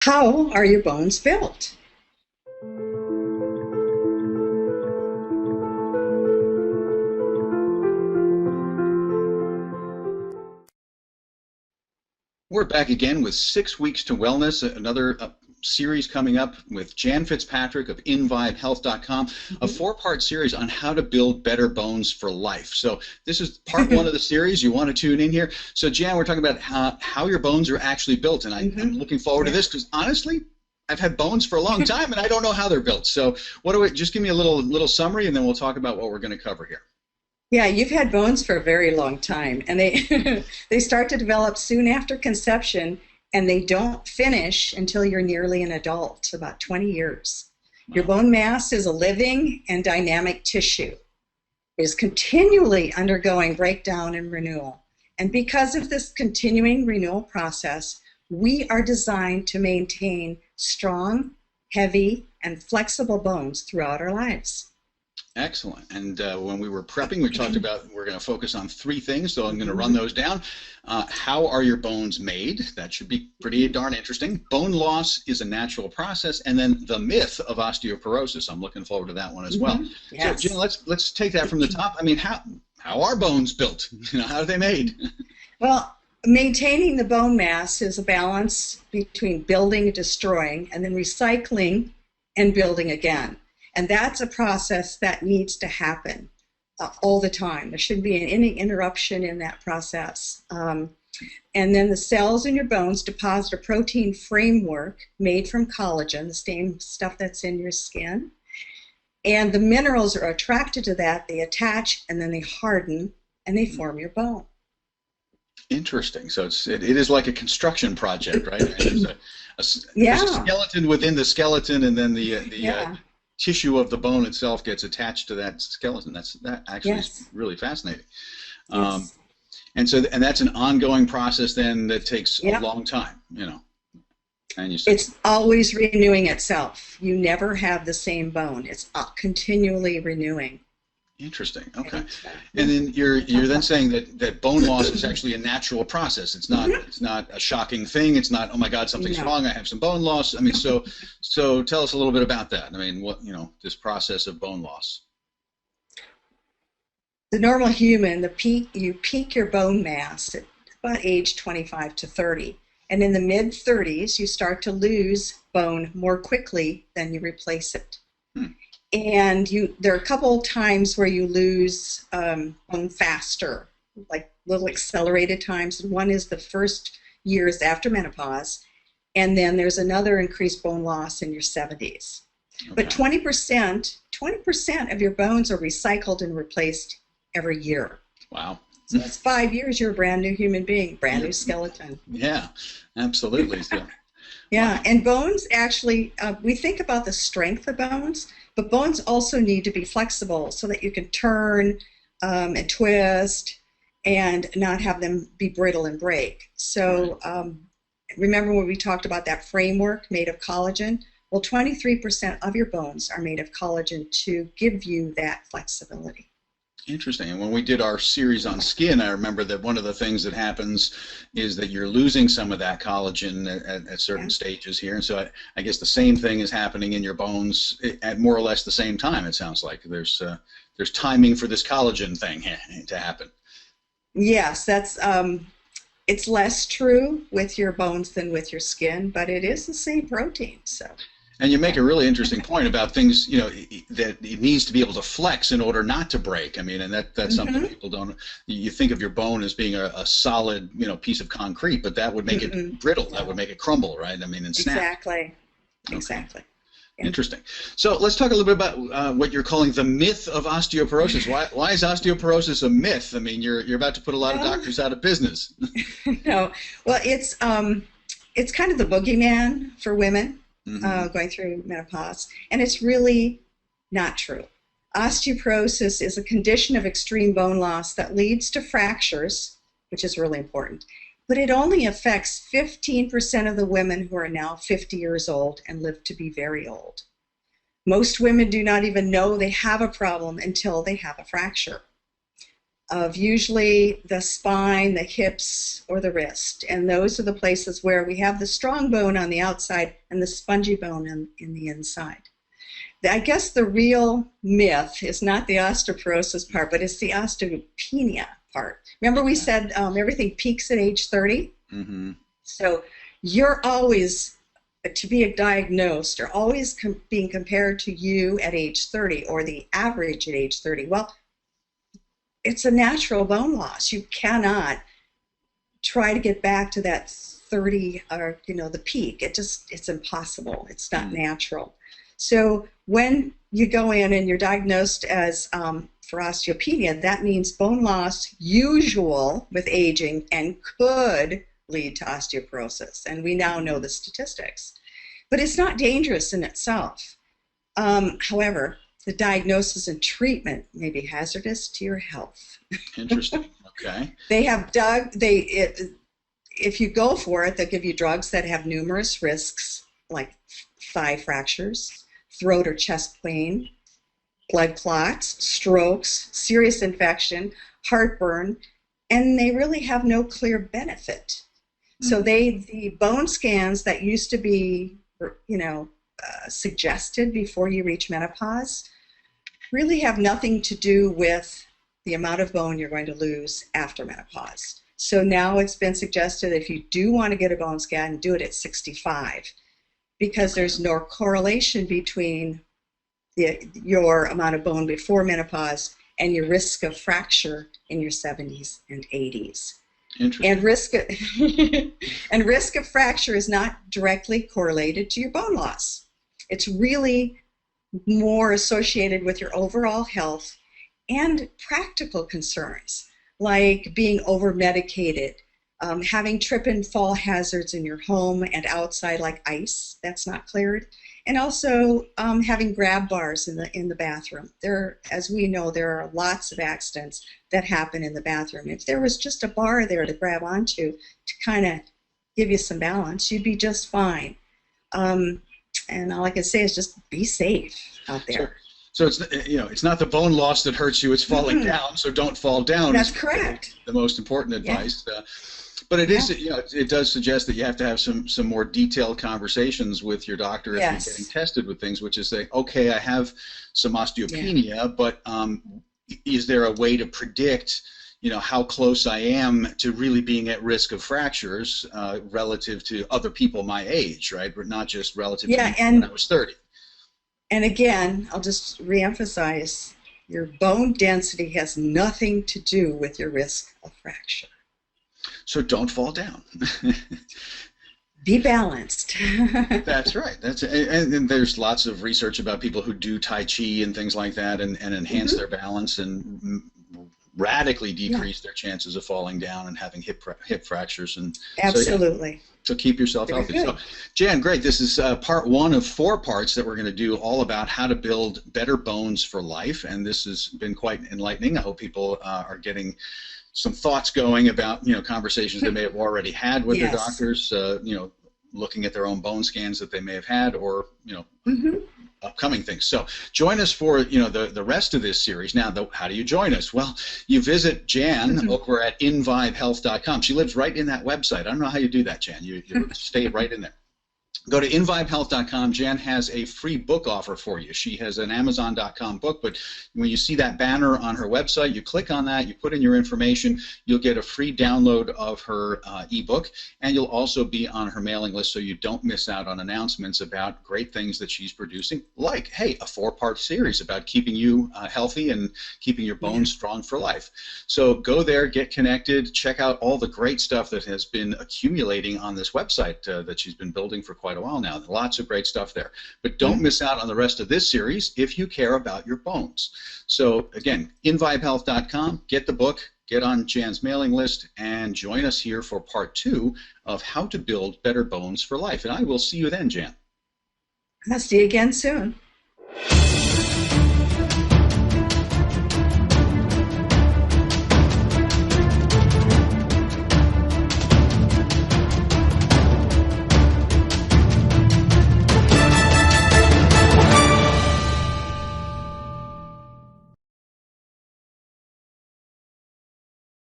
How are your bones built? We're back again with 6 Weeks to Wellness, another series coming up with Jan Fitzpatrick of inVibehealth.com, a Mhm. four-part series on how to build better bones for life. So this is part one of the series. You want to tune in here. So Jan, we're talking about how your bones are actually built, and I'm Mhm. looking forward to Yeah. this because honestly, I've had bones for a long time and I don't know how they're built. So just give me a little summary, and then we'll talk about what we're going to cover here. Yeah, you've had bones for a very long time, and they they start to develop soon after conception, and they don't finish until you're nearly an adult, about 20 years. Your Wow. bone mass is a living and dynamic tissue. It is continually undergoing breakdown and renewal. And because of this continuing renewal process, we are designed to maintain strong, heavy, and flexible bones throughout our lives. Excellent. And when we were prepping, we talked about we're going to focus on three things, so I'm going to run Mhm. those down. How are your bones made? That should be pretty darn interesting. Bone loss is a natural process, and then the myth of osteoporosis. I'm looking forward to that one as well. So, Jen, Yes. let's take that from the top. I mean, how are bones built? How are they made? Well, maintaining the bone mass is a balance between building and destroying, and then recycling and building again. And that's a process that needs to happen all the time. There shouldn't be any interruption in that process. And then the cells in your bones deposit a protein framework made from collagen, the same stuff that's in your skin. And the minerals are attracted to that, they attach, and then they harden, and they form your bone. Interesting. So it is like a construction project, right? And there's a Yeah, skeleton within the skeleton, and then the yeah, tissue of the bone itself gets attached to that skeleton. That actually is yes, really fascinating. Um, yes. and that's an ongoing process then that takes a Yep. long time, And you said, It's always renewing itself. You never have the same bone. It's continually renewing. interesting. Okay. And, And yeah, then we'll you're talk then about that. saying that bone loss is actually a natural process. Mhm. It's not a shocking thing. It's not, oh my God, something's No. wrong. I have some bone loss. I mean, so tell us a little bit about that. I mean, this process of bone loss. The normal human, you peak your bone mass at about age 25 to 30. And in the mid 30s, you start to lose bone more quickly than you replace it. Hmm. And there are a couple times where you lose bone faster, like little accelerated times. And one is the first years after menopause, and then there's another increased bone loss in your 70s. But Okay. 20% of your bones are recycled and replaced every year. Wow. So that's 5 years, you're a brand new human being, brand Yeah. new skeleton. Yeah. Absolutely. So, Yeah, wow. and bones actually, we think about the strength of bones, but bones also need to be flexible so that you can turn and twist and not have them be brittle and break. Right. So remember when we talked about that framework made of collagen? Well, 23% of your bones are made of collagen to give you that flexibility. Interesting. And when we did our series on skin, I remember that one of the things that happens is that you're losing some of that collagen at certain Yeah. stages here. And so I guess the same thing is happening in your bones at more or less the same time, it sounds like. There's timing for this collagen thing to happen. Yes, it's less true with your bones than with your skin, but it is the same protein. So, And you make yeah. a really interesting point about things, that it needs to be able to flex in order not to break. I mean, and that's something Mm-hmm. people don't. You think of your bone as being a solid, piece of concrete, but that would make it Mm-mm. brittle. That would No, make it crumble, right? I mean, and snap. exactly, Okay, exactly. Yeah. interesting. So let's talk a little bit about what you're calling the myth of osteoporosis. Why is osteoporosis a myth? I mean, you're about to put a lot of Well, doctors out of business. no, well, it's kind of the boogeyman for women Hmm. going through menopause, and it's really not true. Osteoporosis is a condition of extreme bone loss that leads to fractures, which is really important. But it only affects 15% of the women who are now 50 years old and live to be very old. Most women do not even know they have a problem until they have a fracture. of usually the spine, the hips, or the wrist. And those are the places where we have the strong bone on the outside and the spongy bone in the inside. I guess the real myth is not the osteoporosis part, but it's the osteopenia part. Remember we said everything peaks at age 30? Mm-hmm. So you're always, to be diagnosed, or always being compared to you at age 30 or the average at age 30. Well, it's a natural bone loss. You cannot try to get back to that 30 or, the peak. It's impossible. It's not natural. So when you go in and you're diagnosed as for osteopenia, that means bone loss usual with aging and could lead to osteoporosis. And we now know the statistics. But it's not dangerous in itself. However, the diagnosis and treatment may be hazardous to your health. Interesting. Okay. They have if you go for it, they'll give you drugs that have numerous risks, like thigh fractures, throat or chest pain, blood clots, strokes, serious infection, heartburn, and they really have no clear benefit. So the bone scans that used to be, suggested before you reach menopause really have nothing to do with the amount of bone you're going to lose after menopause. So now it's been suggested if you do want to get a bone scan, do it at 65, because there's no correlation between your amount of bone before menopause and your risk of fracture in your 70s and 80s. And risk of fracture is not directly correlated to your bone loss. It's really more associated with your overall health and practical concerns, like being over-medicated, having trip and fall hazards in your home and outside, like ice that's not cleared, and also having grab bars in the bathroom. As we know, there are lots of accidents that happen in the bathroom. If there was just a bar there to grab onto to kind of give you some balance, you'd be just fine. And all I can say is just be safe out there. So it's not the bone loss that hurts you; it's falling down. So don't fall down. That's correct. The most important advice. Yeah. But it is, it does suggest that you have to have some more detailed conversations with your doctor if you're getting tested with things, which is say, okay, I have some osteopenia, but is there a way to predict, how close I am to really being at risk of fractures relative to other people my age, right? But not just relative to me when I was 30. And again, I'll just reemphasize, your bone density has nothing to do with your risk of fracture. So don't fall down. Be balanced. That's right. And there's lots of research about people who do Tai Chi and things like that and enhance their balance and radically decrease their chances of falling down and having hip fractures. And absolutely. So keep yourself healthy. So, Jan, great. This is part 1 of 4 parts that we're going to do all about how to build better bones for life. And this has been quite enlightening. I hope people are getting some thoughts going about, conversations they may have already had with their doctors, looking at their own bone scans that they may have had, or, upcoming things. So join us for, the rest of this series. Now, how do you join us? Well, you visit Jan over at invibehealth.com. She lives right in that website. I don't know how you do that, Jan. You stay right in there. Go to invibehealth.com. Jan has a free book offer for you. She has an Amazon.com book, but when you see that banner on her website, you click on that, you put in your information, you'll get a free download of her ebook, and you'll also be on her mailing list so you don't miss out on announcements about great things that she's producing, like, hey, a 4-part series about keeping you healthy and keeping your bones strong for life. So go there, get connected, check out all the great stuff that has been accumulating on this website that she's been building for quite a while now. Lots of great stuff there. But don't miss out on the rest of this series if you care about your bones. So again, invibehealth.com, get the book, get on Jan's mailing list, and join us here for part 2 of how to build better bones for life. And I will see you then, Jan. I'll see you again soon.